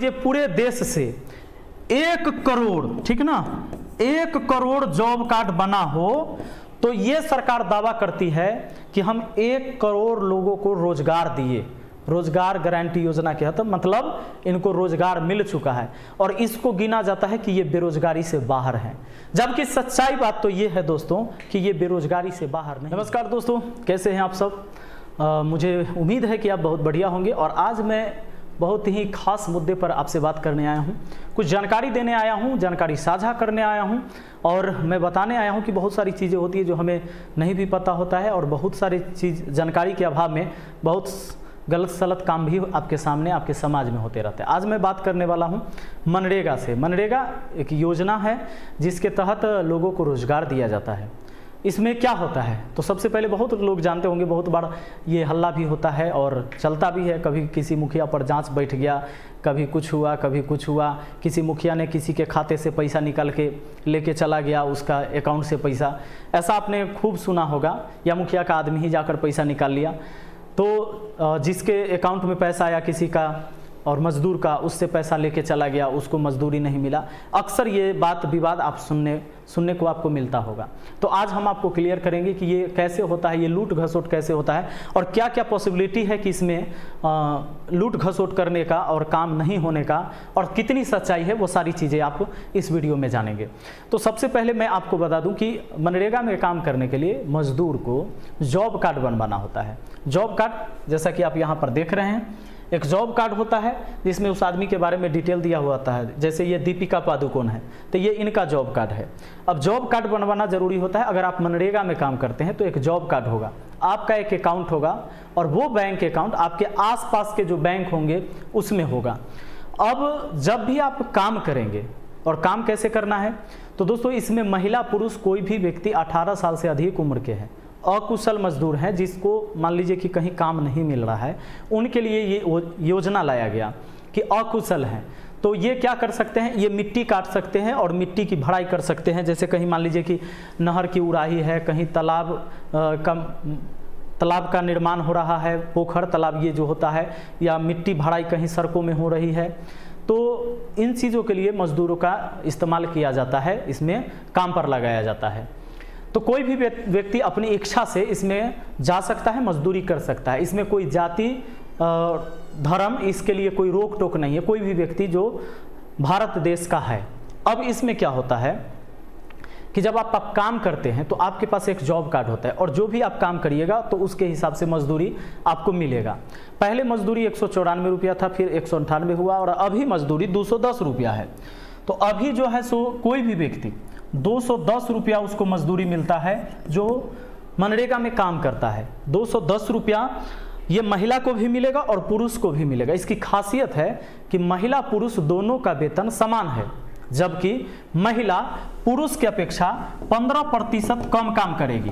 ये पूरे देश से 1 करोड़, ठीक ना, 1 करोड़ जॉब कार्ड बना हो तो ये सरकार दावा करती है कि हम 1 करोड़ लोगों को रोजगार दिए, रोजगार गारंटी योजना के तहत, मतलब इनको रोजगार मिल चुका है और इसको गिना जाता है कि ये बेरोजगारी से बाहर हैं। जबकि सच्चाई बात तो ये है दोस्तों कि ये बेरोजगारी से बाहर नहीं। नमस्कार दोस्तों, कैसे हैं आप सब? मुझे उम्मीद है कि आप बहुत बढ़िया होंगे और आज मैं बहुत ही खास मुद्दे पर आपसे बात करने आया हूं, कुछ जानकारी देने आया हूं, जानकारी साझा करने आया हूं और मैं बताने आया हूं कि बहुत सारी चीज़ें होती है जो हमें नहीं भी पता होता है और बहुत सारी चीज़ जानकारी के अभाव में बहुत गलत सलत काम भी आपके सामने, आपके समाज में होते रहते हैं। आज मैं बात करने वाला हूं मनरेगा से। मनरेगा एक योजना है जिसके तहत लोगों को रोजगार दिया जाता है। इसमें क्या होता है तो सबसे पहले बहुत लोग जानते होंगे, बहुत बार ये हल्ला भी होता है और चलता भी है। कभी किसी मुखिया पर जांच बैठ गया, कभी कुछ हुआ, कभी कुछ हुआ, किसी मुखिया ने किसी के खाते से पैसा निकाल के लेके चला गया, उसका अकाउंट से पैसा, ऐसा आपने खूब सुना होगा। या मुखिया का आदमी ही जाकर पैसा निकाल लिया, तो जिसके अकाउंट में पैसा आया किसी का और मजदूर का, उससे पैसा लेके चला गया, उसको मजदूरी नहीं मिला। अक्सर ये बात विवाद आप सुनने को आपको मिलता होगा। तो आज हम आपको क्लियर करेंगे कि ये कैसे होता है, ये लूट घसोट कैसे होता है और क्या क्या पॉसिबिलिटी है कि इसमें लूट घसोट करने का और काम नहीं होने का और कितनी सच्चाई है, वो सारी चीज़ें आप इस वीडियो में जानेंगे। तो सबसे पहले मैं आपको बता दूं कि मनरेगा में काम करने के लिए मजदूर को जॉब कार्ड बनवाना होता है। जॉब कार्ड जैसा कि आप यहाँ पर देख रहे हैं, एक जॉब कार्ड होता है जिसमें उस आदमी के बारे में डिटेल दिया हुआ होता है। जैसे ये दीपिका पादुकोण है तो ये इनका जॉब कार्ड है। अब जॉब कार्ड बनवाना जरूरी होता है। अगर आप मनरेगा में काम करते हैं तो एक जॉब कार्ड होगा, आपका एक अकाउंट होगा और वो बैंक अकाउंट आपके आसपास के जो बैंक होंगे उसमें होगा। अब जब भी आप काम करेंगे, और काम कैसे करना है तो दोस्तों इसमें महिला पुरुष कोई भी व्यक्ति 18 साल से अधिक उम्र के हैं, अकुशल मजदूर हैं, जिसको मान लीजिए कि कहीं काम नहीं मिल रहा है, उनके लिए ये योजना लाया गया कि अकुशल हैं तो ये क्या कर सकते हैं, ये मिट्टी काट सकते हैं और मिट्टी की भराई कर सकते हैं। जैसे कहीं मान लीजिए कि नहर की उड़ाही है, कहीं तालाब का निर्माण हो रहा है, पोखर तालाब ये जो होता है, या मिट्टी भराई कहीं सड़कों में हो रही है, तो इन चीज़ों के लिए मजदूरों का इस्तेमाल किया जाता है, इसमें काम पर लगाया जाता है। तो कोई भी व्यक्ति अपनी इच्छा से इसमें जा सकता है, मजदूरी कर सकता है। इसमें कोई जाति धर्म, इसके लिए कोई रोक टोक नहीं है, कोई भी व्यक्ति जो भारत देश का है। अब इसमें क्या होता है कि जब आप काम करते हैं तो आपके पास एक जॉब कार्ड होता है और जो भी आप काम करिएगा तो उसके हिसाब से मजदूरी आपको मिलेगा। पहले मजदूरी 194 रुपया था, फिर 198 हुआ और अभी मजदूरी 210 रुपया है। तो अभी जो है सो कोई भी व्यक्ति 210 रुपया उसको मजदूरी मिलता है जो मनरेगा में काम करता है। 210 रुपया ये महिला को भी मिलेगा और पुरुष को भी मिलेगा। इसकी खासियत है कि महिला पुरुष दोनों का वेतन समान है, जबकि महिला पुरुष की अपेक्षा 15% कम काम करेगी।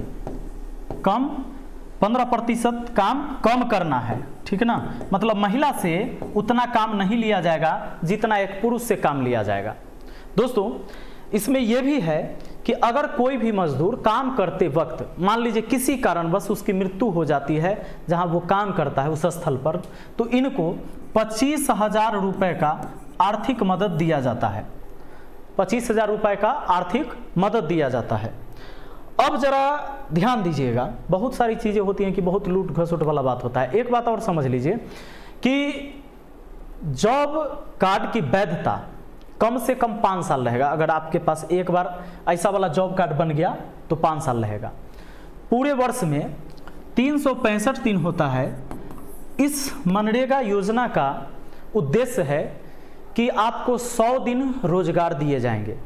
15% काम कम करना है, ठीक ना, मतलब महिला से उतना काम नहीं लिया जाएगा जितना एक पुरुष से काम लिया जाएगा। दोस्तों इसमें यह भी है कि अगर कोई भी मजदूर काम करते वक्त मान लीजिए किसी कारणवश उसकी मृत्यु हो जाती है जहां वो काम करता है उस स्थल पर, तो इनको 25,000 रुपये का आर्थिक मदद दिया जाता है। 25,000 रुपये का आर्थिक मदद दिया जाता है। अब जरा ध्यान दीजिएगा, बहुत सारी चीज़ें होती हैं कि बहुत लूट घसोट वाला बात होता है। एक बात और समझ लीजिए कि जॉब कार्ड की वैधता कम से कम 5 साल रहेगा। अगर आपके पास एक बार ऐसा वाला जॉब कार्ड बन गया तो 5 साल रहेगा। पूरे वर्ष में 365 दिन होता है। इस मनरेगा योजना का उद्देश्य है कि आपको 100 दिन रोजगार दिए जाएंगे।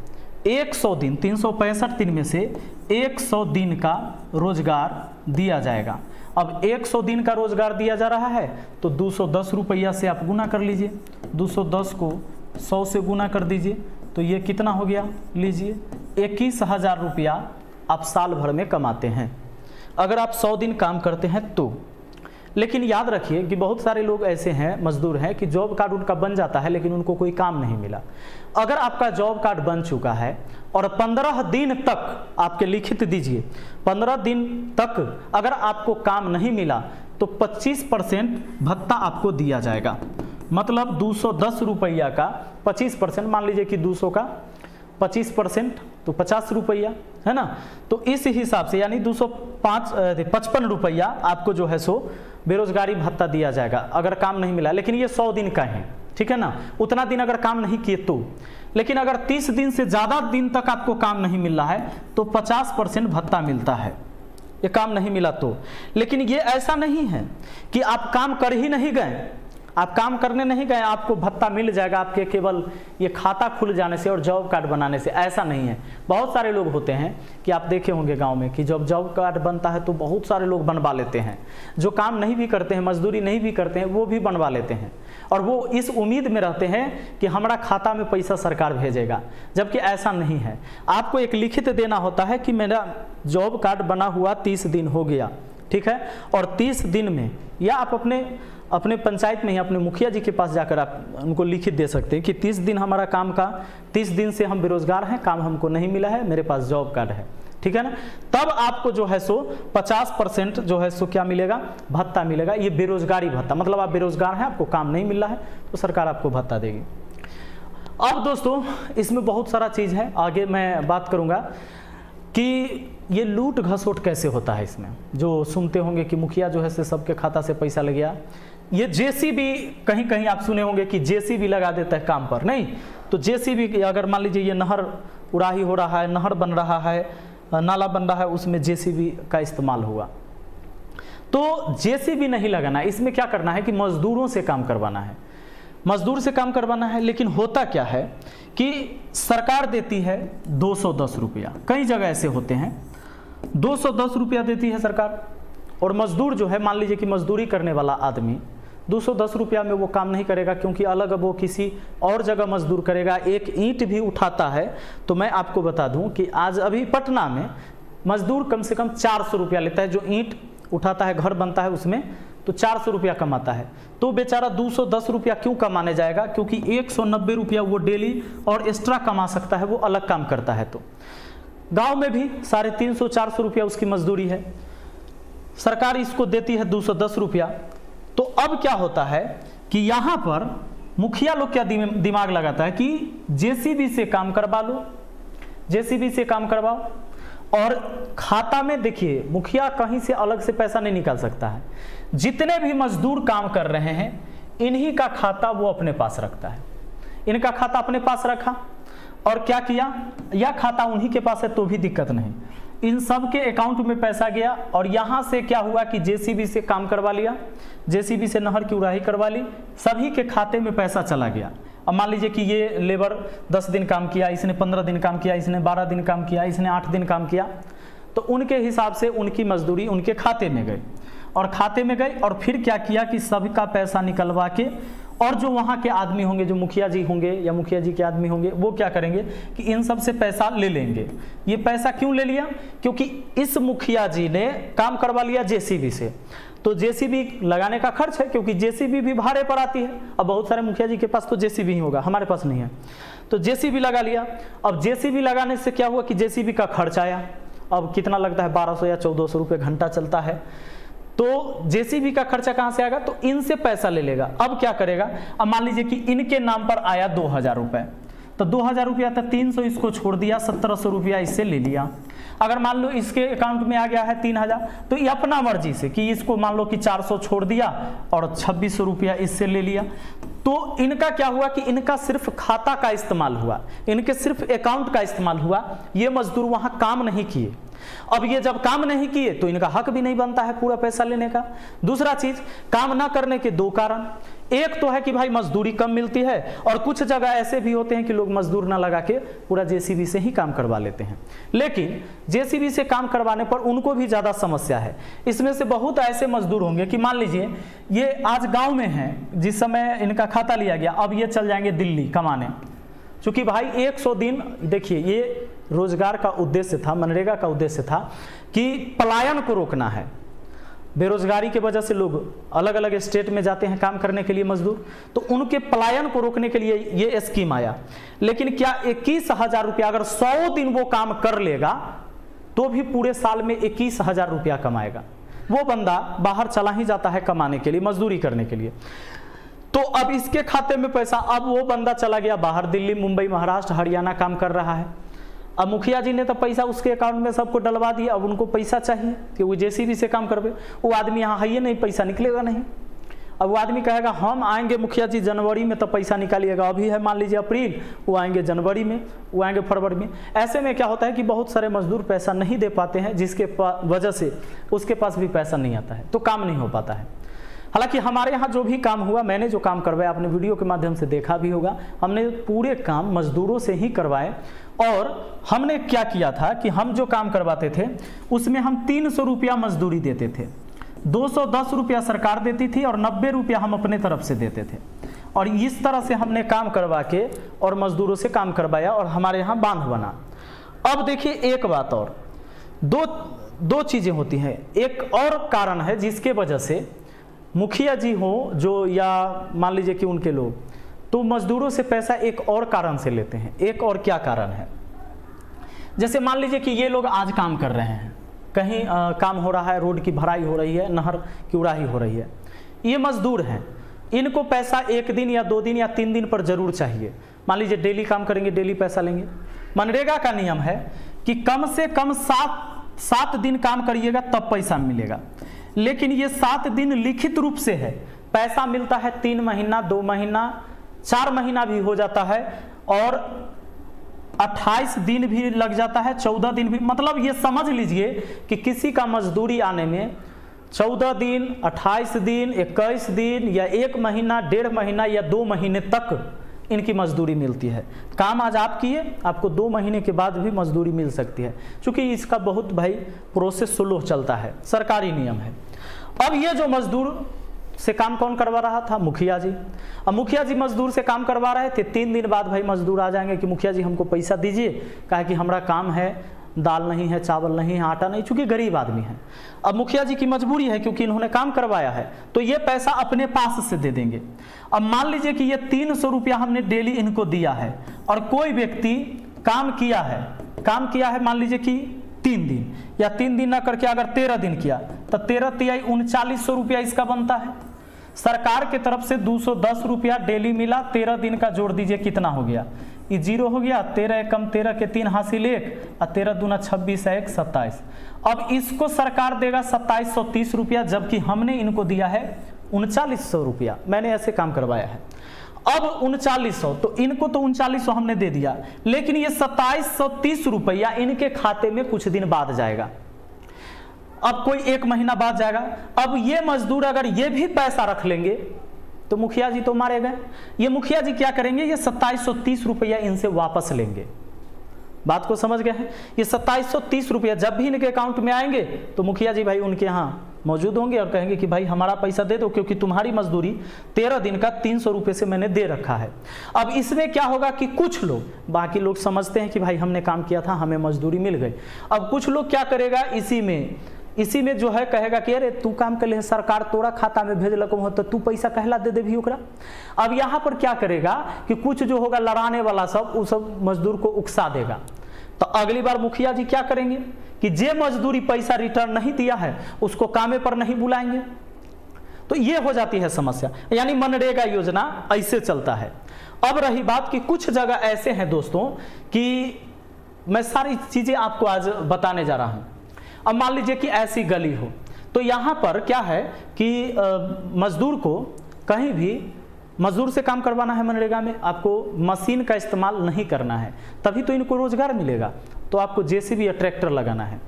100 दिन, 365 दिन में से 100 दिन का रोजगार दिया जाएगा। अब 100 दिन का रोजगार दिया जा रहा है तो 210 रुपया से आप गुना कर लीजिए। 210 को 100 से गुना कर दीजिए तो ये कितना हो गया, लीजिए 21,000 रुपया आप साल भर में कमाते हैं अगर आप 100 दिन काम करते हैं तो। लेकिन याद रखिए कि बहुत सारे लोग ऐसे हैं, मजदूर हैं, कि जॉब कार्ड उनका बन जाता है लेकिन उनको कोई काम नहीं मिला। अगर आपका जॉब कार्ड बन चुका है और 15 दिन तक आपके लिखित दीजिए, 15 दिन तक अगर आपको काम नहीं मिला तो 25% भत्ता आपको दिया जाएगा। मतलब 210 रुपया का 25%, मान लीजिए कि 200 का 25% तो 50 रुपया, है ना। तो इस हिसाब से यानी 255 रुपया आपको जो है सो बेरोजगारी भत्ता दिया जाएगा अगर काम नहीं मिला। लेकिन ये 100 दिन का है, ठीक है ना, उतना दिन अगर काम नहीं किए तो। लेकिन अगर 30 दिन से ज़्यादा दिन तक आपको काम नहीं मिल रहा है तो 50% भत्ता मिलता है, ये काम नहीं मिला तो। लेकिन ये ऐसा नहीं है कि आप काम कर ही नहीं गए, आप काम करने नहीं गए आपको भत्ता मिल जाएगा आपके केवल ये खाता खुल जाने से और जॉब कार्ड बनाने से, ऐसा नहीं है। बहुत सारे लोग होते हैं कि आप देखे होंगे गांव में कि जब जॉब कार्ड बनता है तो बहुत सारे लोग बनवा लेते हैं, जो काम नहीं भी करते हैं, मजदूरी नहीं भी करते हैं, वो भी बनवा लेते हैं और वो इस उम्मीद में रहते हैं कि हमारा खाता में पैसा सरकार भेजेगा, जबकि ऐसा नहीं है। आपको एक लिखित देना होता है कि मेरा जॉब कार्ड बना हुआ 30 दिन हो गया, ठीक है, और 30 दिन में, या आप अपने पंचायत में ही अपने मुखिया जी के पास जाकर आप उनको लिखित दे सकते हैं कि 30 दिन हमारा काम का, 30 दिन से हम बेरोजगार हैं, काम हमको नहीं मिला है, मेरे पास जॉब कार्ड है, ठीक है ना। तब आपको जो है सो 50% जो है सो क्या मिलेगा, भत्ता मिलेगा। ये बेरोजगारी भत्ता, मतलब आप बेरोजगार हैं, आपको काम नहीं मिल रहा है तो सरकार आपको भत्ता देगी। अब दोस्तों इसमें बहुत सारा चीज़ है, आगे मैं बात करूँगा कि ये लूट घसोट कैसे होता है। इसमें जो सुनते होंगे कि मुखिया जो है से सबके खाता से पैसा लग गया, ये जेसीबी, कहीं कहीं आप सुने होंगे कि जेसीबी लगा देता है काम पर, नहीं तो जेसीबी अगर मान लीजिए ये नहर उड़ाही हो रहा है, नहर बन रहा है, नाला बन रहा है, उसमें जेसीबी का इस्तेमाल हुआ, तो जेसीबी नहीं लगाना। इसमें क्या करना है कि मजदूरों से काम करवाना है, मजदूर से काम करवाना है। लेकिन होता क्या है कि सरकार देती है 210 रुपया, कई जगह ऐसे होते हैं 210 रुपया देती है सरकार, और मजदूर जो है, मान लीजिए कि मजदूरी करने वाला आदमी 210 रुपया में वो काम नहीं करेगा, क्योंकि अलग वो किसी और जगह मजदूर करेगा। एक ईंट भी उठाता है तो मैं आपको बता दूं कि आज अभी पटना में मजदूर कम से कम 400 रुपया लेता है, जो ईंट उठाता है, घर बनता है उसमें, तो 400 रुपया कमाता है। तो बेचारा 210 रुपया क्यों कमाने जाएगा, क्योंकि 190 रुपया वो डेली और एक्स्ट्रा कमा सकता है, वो अलग काम करता है। तो गांव में भी 350-400 रुपया उसकी मजदूरी है, सरकार इसको देती है 210 रुपया। तो अब क्या होता है कि यहाँ पर मुखिया लोग क्या दिमाग लगाता है कि जेसीबी से काम करवा लो, जेसीबी से काम करवाओ, और खाता में देखिए मुखिया कहीं से अलग से पैसा नहीं निकाल सकता है, जितने भी मजदूर काम कर रहे हैं इन्हीं का खाता वो अपने पास रखता है। इनका खाता अपने पास रखा और क्या किया, यह खाता उन्हीं के पास है तो भी दिक्कत नहीं, इन सब के अकाउंट में पैसा गया और यहाँ से क्या हुआ कि जेसीबी से काम करवा लिया, जेसीबी से नहर की उड़ाही करवा ली, सभी के खाते में पैसा चला गया। अब मान लीजिए कि ये लेबर 10 दिन काम किया, इसने 15 दिन काम किया, इसने 12 दिन काम किया, इसने 8 दिन काम किया, तो उनके हिसाब से उनकी मजदूरी उनके खाते में गई, और खाते में गई और फिर क्या किया कि सभी का पैसा निकलवा के, और जो वहाँ के आदमी होंगे, जो मुखिया जी होंगे या मुखिया जी के आदमी होंगे, वो क्या करेंगे कि इन सब से पैसा ले लेंगे। ये पैसा क्यों ले लिया, क्योंकि इस मुखिया जी ने काम करवा लिया जेसीबी से, तो जेसीबी लगाने का खर्च है, क्योंकि जेसीबी भी भाड़े पर आती है। अब बहुत सारे मुखिया जी के पास तो जेसीबी ही होगा, हमारे पास नहीं है, तो जेसीबी लगा लिया। अब जेसीबी लगाने से क्या हुआ कि जेसीबी का खर्च आया, अब कितना लगता है, 1200 या 1400 रुपये घंटा चलता है, तो जेसीबी का खर्चा कहाँ से आएगा, तो इनसे पैसा ले लेगा। अब क्या करेगा, अब मान लीजिए कि इनके नाम पर आया 2000 रुपये, तो 2000 रुपया था, 300 इसको छोड़ दिया, 1700 रुपया इससे ले लिया। अगर मान लो इसके अकाउंट में आ गया है 3000, तो ये अपना मर्जी से कि इसको मान लो कि 400 छोड़ दिया और 2600 रुपया इससे ले लिया। तो इनका क्या हुआ कि इनका सिर्फ खाता का इस्तेमाल हुआ, इनके सिर्फ अकाउंट का इस्तेमाल हुआ, ये मजदूर वहाँ काम नहीं किए। अब ये जब काम नहीं किए तो इनका हक भी नहीं बनता है पूरा पैसा लेने का। दूसरा चीज, काम ना करने के 2 कारण, एक तो है कि भाई मजदूरी कम मिलती है, और कुछ जगह ऐसे भी होते हैं कि लोग मजदूर ना लगा के पूरा जेसीबी से ही काम करवा लेते हैं। लेकिन जेसीबी से काम करवाने पर उनको भी ज्यादा समस्या है। इसमें से बहुत ऐसे मजदूर होंगे कि मान लीजिए ये आज गांव में हैं, जिस समय इनका खाता लिया गया, अब ये चल जाएंगे दिल्ली कमाने, क्योंकि भाई 100 दिन, देखिए ये रोजगार का उद्देश्य था, मनरेगा का उद्देश्य था कि पलायन को रोकना है। बेरोजगारी की वजह से लोग अलग अलग स्टेट में जाते हैं काम करने के लिए मजदूर, तो उनके पलायन को रोकने के लिए ये स्कीम आया। लेकिन क्या 21,000 रुपया अगर 100 दिन वो काम कर लेगा तो भी पूरे साल में 21,000 रुपया कमाएगा। वो बंदा बाहर चला ही जाता है कमाने के लिए, मजदूरी करने के लिए। तो अब इसके खाते में पैसा, अब वो बंदा चला गया बाहर, दिल्ली, मुंबई, महाराष्ट्र, हरियाणा काम कर रहा है। अब मुखिया जी ने तो पैसा उसके अकाउंट में सबको डलवा दिया, अब उनको पैसा चाहिए कि वो जेसीबी से काम करवे। वो आदमी यहाँ है ही नहीं, पैसा निकलेगा नहीं। अब वो आदमी कहेगा हम आएंगे मुखिया जी जनवरी में, तो पैसा निकालिएगा। अभी है मान लीजिए अप्रैल, वो आएंगे जनवरी में, वो आएंगे फरवरी में। ऐसे में क्या होता है कि बहुत सारे मजदूर पैसा नहीं दे पाते हैं, जिसके वजह से उसके पास भी पैसा नहीं आता है, तो काम नहीं हो पाता है। हालांकि हमारे यहाँ जो भी काम हुआ, मैंने जो काम करवाया आपने वीडियो के माध्यम से देखा भी होगा, हमने पूरे काम मजदूरों से ही करवाए। और हमने क्या किया था कि हम जो काम करवाते थे उसमें हम 300 रुपया मजदूरी देते थे, 210 रुपया सरकार देती थी और 90 रुपया हम अपने तरफ से देते थे। और इस तरह से हमने काम करवा के और मजदूरों से काम करवाया और हमारे यहाँ बांध बना। अब देखिए एक बात और, दो चीज़ें होती हैं। एक और कारण है जिसके वजह से मुखिया जी हो जो, या मान लीजिए कि उनके लोग, तो मजदूरों से पैसा एक और कारण से लेते हैं। एक और क्या कारण है, जैसे मान लीजिए कि ये लोग आज काम कर रहे हैं, कहीं काम हो रहा है, रोड की भराई हो रही है, नहर की उड़ाही हो रही है, ये मजदूर हैं, इनको पैसा 1 दिन या 2 दिन या 3 दिन पर जरूर चाहिए। मान लीजिए डेली काम करेंगे, डेली पैसा लेंगे। मनरेगा का नियम है कि कम से कम 7 दिन काम करिएगा तब पैसा मिलेगा, लेकिन ये 7 दिन लिखित रूप से है। पैसा मिलता है 3 महीना, 2 महीना, 4 महीना भी हो जाता है, और 28 दिन भी लग जाता है, 14 दिन भी। मतलब ये समझ लीजिए कि किसी का मजदूरी आने में 14 दिन, 28 दिन, 21 दिन या 1 महीना, 1.5 महीना या 2 महीने तक इनकी मजदूरी मिलती है। काम आज आप किए, आपको 2 महीने के बाद भी मजदूरी मिल सकती है, क्योंकि इसका बहुत भाई प्रोसेस स्लो चलता है, सरकारी नियम है। अब ये जो मजदूर से काम कौन करवा रहा था? मुखिया जी। अब मुखिया जी मजदूर से काम करवा रहे थे, 3 दिन बाद भाई मजदूर आ जाएंगे कि मुखिया जी हमको पैसा दीजिए, कहे कि हमारा काम है, दाल नहीं है, चावल नहीं है, आटा नहीं, चूंकि गरीब आदमी है। अब मुखिया जी की मजबूरी है क्योंकि इन्होंने काम करवाया है, तो ये पैसा अपने पास से दे देंगे। अब मान लीजिए कि ये 300 रुपया हमने डेली इनको दिया है, और कोई व्यक्ति काम किया है मान लीजिए कि 3 दिन, या 3 दिन ना करके अगर 13 दिन किया, तो 13 तिहाई 3900 रुपया इसका बनता है। सरकार के तरफ से 210 रुपया डेली मिला, 13 दिन का जोड़ दीजिए कितना हो गया, ये 0 हो गया। 13 कम 13 के 3 हासिल 1, और 13 दूना 26 है 1 27। अब इसको सरकार देगा 2730 रुपया, जबकि हमने इनको दिया है 3900 रुपया। मैंने ऐसे काम करवाया है। अब 3900, तो इनको तो 3900 हमने दे दिया, लेकिन ये 2730 रुपया इनके खाते में कुछ दिन बाद जाएगा। अब कोई 1 महीना बाद जाएगा। अब ये मजदूर अगर ये भी पैसा रख लेंगे तो मुखिया जी तो मारे गए। ये मुखिया जी क्या करेंगे, ये 2730 रुपया इनसे वापस लेंगे। बात को समझ गए हैं? ये 2730 रुपया जब भी इनके अकाउंट में आएंगे तो मुखिया जी भाई उनके यहाँ मौजूद होंगे और कहेंगे कि भाई हमारा पैसा दे दो, क्योंकि तुम्हारी मजदूरी 13 दिन का 300 रुपये से मैंने दे रखा है। अब इसमें क्या होगा कि कुछ लोग, बाकी लोग समझते हैं कि भाई हमने काम किया था, हमें मजदूरी मिल गई। अब कुछ लोग क्या करेगा, इसी में जो है कहेगा कि अरे तू काम कर ले, सरकार तोरा खाता में भेजलको हो तो तू पैसा कहला दे भी ओकरा। अब यहाँ पर क्या करेगा कि कुछ जो होगा लड़ाने वाला सब, उस सब मजदूर को उकसा देगा। तो अगली बार मुखिया जी क्या करेंगे कि जे मजदूरी पैसा रिटर्न नहीं दिया है उसको कामे पर नहीं बुलाएंगे। तो ये हो जाती है समस्या। यानी मनरेगा योजना ऐसे चलता है। अब रही बात कि कुछ जगह ऐसे हैं दोस्तों कि मैं सारी चीजें आपको आज बताने जा रहा हूं। अब मान लीजिए कि ऐसी गली हो, तो यहाँ पर क्या है कि मजदूर को कहीं भी मजदूर से काम करवाना है मनरेगा में, आपको मशीन का इस्तेमाल नहीं करना है, तभी तो इनको रोजगार मिलेगा। तो आपको जेसीबी या ट्रैक्टर लगाना है।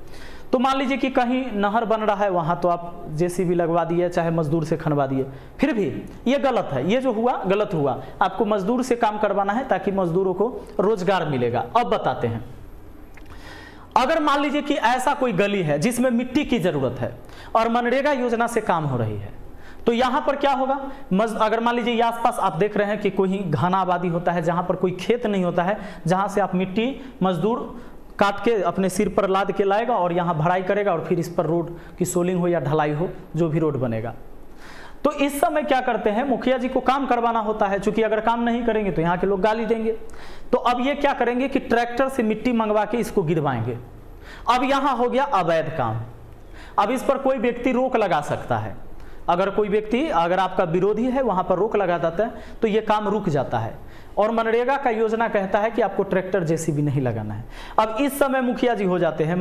तो मान लीजिए कि कहीं नहर बन रहा है, वहाँ तो आप जेसीबी लगवा दिए, चाहे मजदूर से खनवा दिए, फिर भी ये गलत है। ये जो हुआ गलत हुआ। आपको मजदूर से काम करवाना है ताकि मजदूरों को रोजगार मिलेगा। अब बताते हैं, अगर मान लीजिए कि ऐसा कोई गली है जिसमें मिट्टी की जरूरत है और मनरेगा योजना से काम हो रही है, तो यहाँ पर क्या होगा, अगर मान लीजिए आसपास आप देख रहे हैं कि कोई घना आबादी होता है, जहाँ पर कोई खेत नहीं होता है, जहाँ से आप मिट्टी मजदूर काट के अपने सिर पर लाद के लाएगा और यहाँ भराई करेगा और फिर इस पर रोड की सोलिंग हो या ढलाई हो, जो भी रोड बनेगा। तो इस समय क्या करते हैं, मुखिया जी को काम करवाना होता है, क्योंकि अगर काम नहीं करेंगे तो यहाँ के लोग गाली देंगे। तो अब ये क्या करेंगे कि ट्रैक्टर से मिट्टी मंगवा के इसको गिरवाएंगे। अब यहाँ हो गया अवैध काम। अब इस पर कोई व्यक्ति रोक लगा सकता है, अगर कोई व्यक्ति, अगर आपका विरोधी है, वहाँ पर रोक लगा देता है तो ये काम रुक जाता है। और मनरेगा का योजना कहता है कि आपको ट्रैक्टर जेसीबी नहीं लगाना है। अब इस समय मुखिया जी हो जाते हैं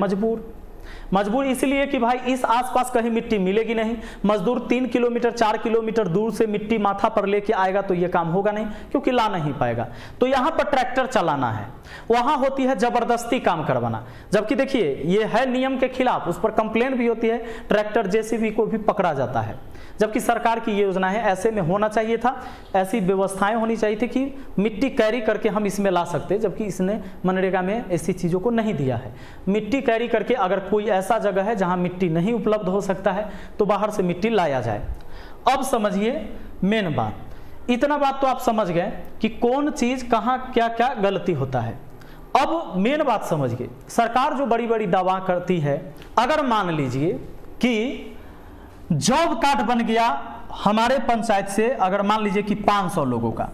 मजबूर इसलिए कि भाई इस आसपास कहीं मिट्टी मिलेगी नहीं, मजदूर 3 किलोमीटर 4 किलोमीटर दूर से मिट्टी माथा पर लेके आएगा तो ये काम होगा नहीं, क्योंकि ला नहीं पाएगा। तो यहाँ पर ट्रैक्टर चलाना है, वहाँ होती है जबरदस्ती काम करवाना। जबकि देखिए ये है नियम के खिलाफ, उस पर कंप्लेन भी होती है, ट्रैक्टर जेसीबी को भी पकड़ा जाता है। जबकि सरकार की योजना है, ऐसे में होना चाहिए था, ऐसी व्यवस्थाएं होनी चाहिए थी कि मिट्टी कैरी करके हम इसमें ला सकते, जबकि इसने मनरेगा में ऐसी चीज़ों को नहीं दिया है। मिट्टी कैरी करके अगर कोई ऐसा जगह है जहां मिट्टी नहीं उपलब्ध हो सकता है तो बाहर से मिट्टी लाया जाए। अब समझिए मेन बात, इतना बात तो आप समझ गए कि कौन चीज़ कहाँ क्या क्या गलती होता है। अब मेन बात समझिए, सरकार जो बड़ी बड़ी दावा करती है, अगर मान लीजिए कि जॉब कार्ड बन गया हमारे पंचायत से, अगर मान लीजिए कि 500 लोगों का,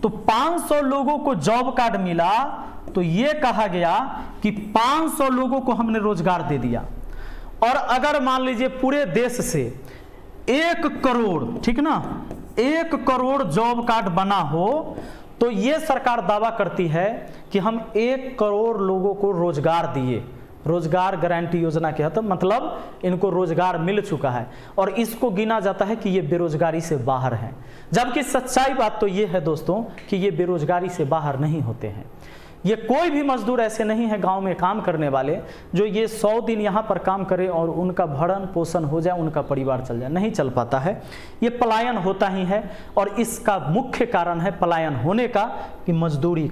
तो 500 लोगों को जॉब कार्ड मिला तो ये कहा गया कि 500 लोगों को हमने रोजगार दे दिया। और अगर मान लीजिए पूरे देश से 1 करोड़, ठीक ना, 1 करोड़ जॉब कार्ड बना हो तो ये सरकार दावा करती है कि हम 1 करोड़ लोगों को रोजगार दिए। रोजगार गारंटी योजना के तहत मतलब इनको रोजगार मिल चुका है और इसको गिना जाता है कि ये बेरोजगारी से बाहर हैं। जबकि सच्चाई बात तो ये है दोस्तों कि ये बेरोजगारी से बाहर नहीं होते हैं। ये कोई भी मजदूर ऐसे नहीं है गांव में काम करने वाले जो ये 100 दिन यहाँ पर काम करें और उनका भरण पोषण हो जाए, उनका परिवार चल जाए, नहीं चल पाता है। ये पलायन होता ही है और इसका मुख्य कारण है पलायन होने का कि मजदूरी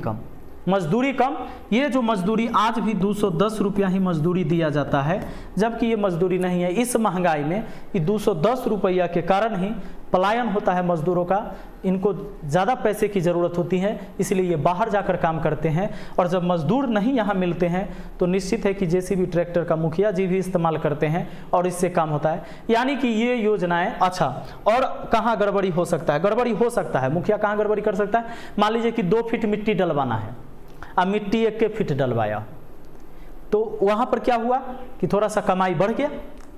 कम। ये जो मजदूरी आज भी 210 रुपया ही मजदूरी दिया जाता है, जबकि ये मजदूरी नहीं है। इस महंगाई में ये 210 रुपया के कारण ही पलायन होता है मजदूरों का। इनको ज़्यादा पैसे की ज़रूरत होती है, इसलिए ये बाहर जाकर काम करते हैं। और जब मजदूर नहीं यहाँ मिलते हैं तो निश्चित है कि जेसीबी ट्रैक्टर का मुखिया जी भी इस्तेमाल करते हैं और इससे काम होता है। यानी कि ये योजनाएं, अच्छा और कहाँ गड़बड़ी हो सकता है? गड़बड़ी हो सकता है, मुखिया कहाँ गड़बड़ी कर सकता है? मान लीजिए कि 2 फीट मिट्टी डलवाना है, अब मिट्टी 1 फीट डलवाया तो वहाँ पर क्या हुआ कि थोड़ा सा कमाई बढ़ गया,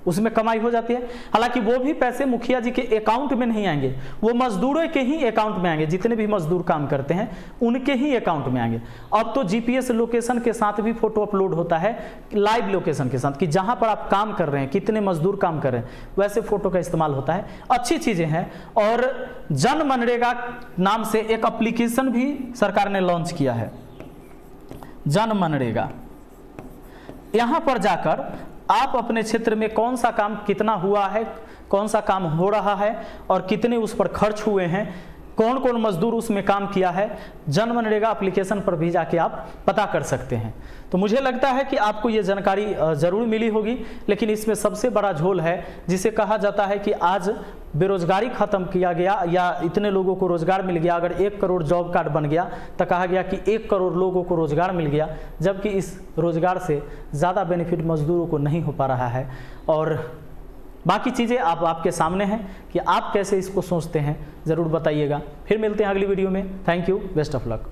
उसमें कमाई हो जाती है। हालांकि वो भी पैसे मुखिया जी के अकाउंट में नहीं आएंगे, वो मजदूरों के ही अकाउंट में आएंगे। जितने भी मजदूर काम करते हैं उनके ही अकाउंट में आएंगे। अब तो जीपीएस लोकेशन के साथ भी फोटो अपलोड होता है, लाइव लोकेशन के साथ, कि जहां पर आप काम कर रहे हैं, कितने मजदूर काम कर रहे हैं, वैसे फोटो का इस्तेमाल होता है। अच्छी चीजें हैं। और जन मनरेगा नाम से एक एप्लीकेशन भी सरकार ने लॉन्च किया है, जन मनरेगा। यहां पर जाकर आप अपने क्षेत्र में कौन सा काम कितना हुआ है, कौन सा काम हो रहा है और कितने उस पर खर्च हुए हैं, कौन कौन मजदूर उसमें काम किया है, जन मनरेगा एप्लीकेशन पर भी जाके आप पता कर सकते हैं। तो मुझे लगता है कि आपको ये जानकारी ज़रूर मिली होगी। लेकिन इसमें सबसे बड़ा झोल है जिसे कहा जाता है कि आज बेरोजगारी ख़त्म किया गया या इतने लोगों को रोज़गार मिल गया। अगर 1 करोड़ जॉब कार्ड बन गया तो कहा गया कि 1 करोड़ लोगों को रोज़गार मिल गया, जबकि इस रोज़गार से ज़्यादा बेनिफिट मजदूरों को नहीं हो पा रहा है। और बाकी चीज़ें आपके सामने हैं कि आप कैसे इसको सोचते हैं, ज़रूर बताइएगा। फिर मिलते हैं अगली वीडियो में। Thank you, best of luck.